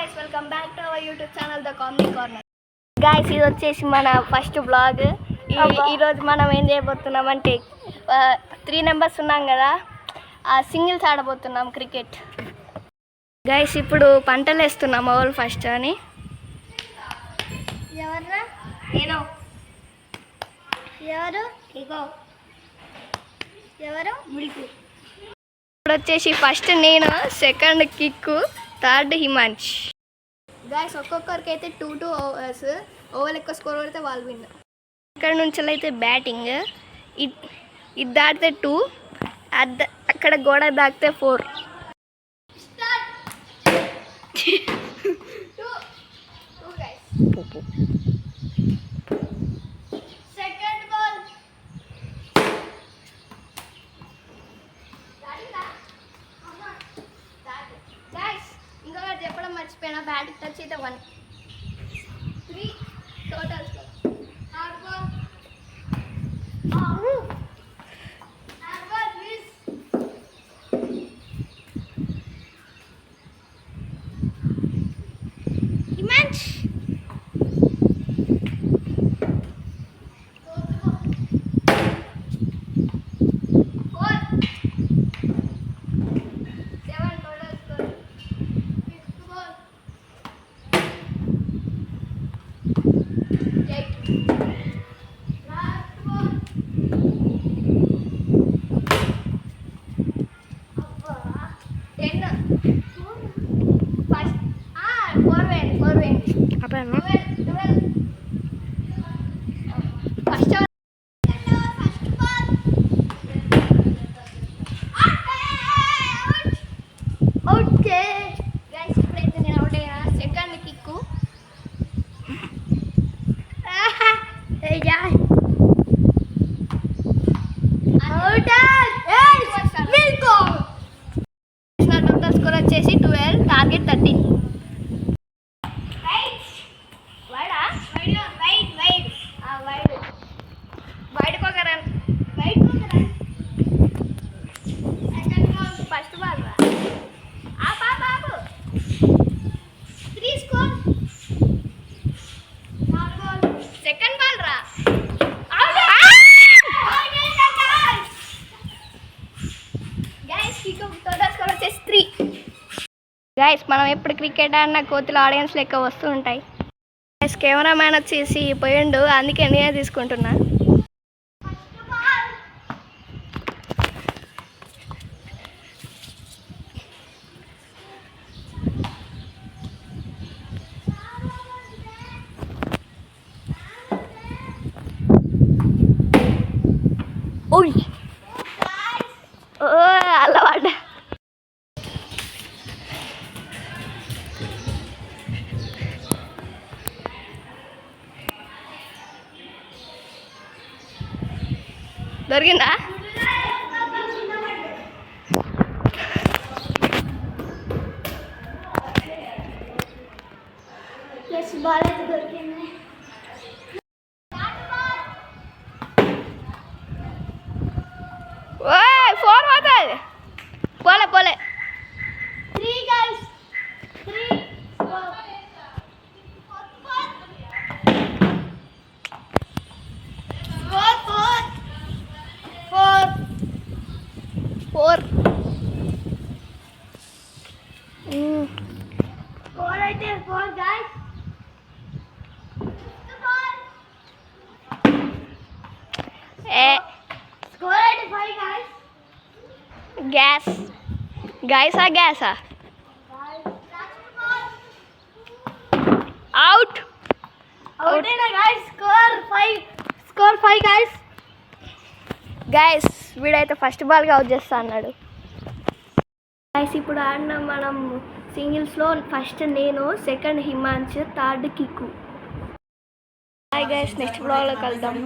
guys, welcome back to our YouTube channel The Comedy Corner. Guys, ఇది వచ్చేసి మన first blog. ఈరోజు మనం ఏం చేయబోతున్నామంటే 3 నెంబర్స్ ఉన్నాం కదా, ఆ సింగిల్స్ ఆడబోతున్నాం క్రికెట్. గైస్ ఇప్పుడు పంటలు వేస్తున్నాం ఓవల్ ఫస్ట్ అని. ఎవర్రా? నేను. ఎవరు? ఇగో ఎవరు? ముడికు. ఇప్పుడు వచ్చేసి ఫస్ట్ నేను, second kick, third Himansh. Guys ఒక్కొక్కరికి అయితే 2 ఓవర్స్, ఓవర్ ఎక్కువ స్కోర్ పడితే వాళ్ళు విన్. ఇక్కడ నుంచి అయితే బ్యాటింగ్, ఇది దాటితే 2, అక్కడ గోడ దాటితే 4. Second ball. గైస్ ఇంకొకటి చెప్పడం మర్చిపోయినా, బ్యాట్ టచ్ అయితే 1. 3 total score. Third ball. Third ball please. Himansh. Total score వచ్చేసి 12, టార్గెట్ 13. ఫస్ట్ బాల్ రా. బాబు 3 score. Third ball. Second ball రా. గైస్ మనం ఎప్పుడు క్రికెట్ ఆడినా కోతులు ఆడియన్స్ లెక్క వస్తూ ఉంటాయి. గైస్ కెమెరామ్యాన్ వచ్చేసి పోయిండు, అందుకే నేనే తీసుకుంటున్నా. ఓయ్ అల్లవాడ. దొరికిందా? ప్లస్ బాల్ అయితే దొరికింది. 4 పోతుంది. పోలే 3 guys. 3 స్కోర్. 4. స్కోర్ అయితే 4 guys. స్కోర్ అయితే 5 guys. గ్యాసా అవుట్. అవుటేనా guys? Score 5 guys. గైస్ వీడైతే ఫస్ట్ బాల్గా అవుట్ చేస్తా అన్నాడు. గైస్ ఇప్పుడు ఆడిన మనం సింగిల్స్లో ఫస్ట్ నేను, second Himansh, third Kikku. Hi guys, next బ్లాగ్లో కలుద్దాం.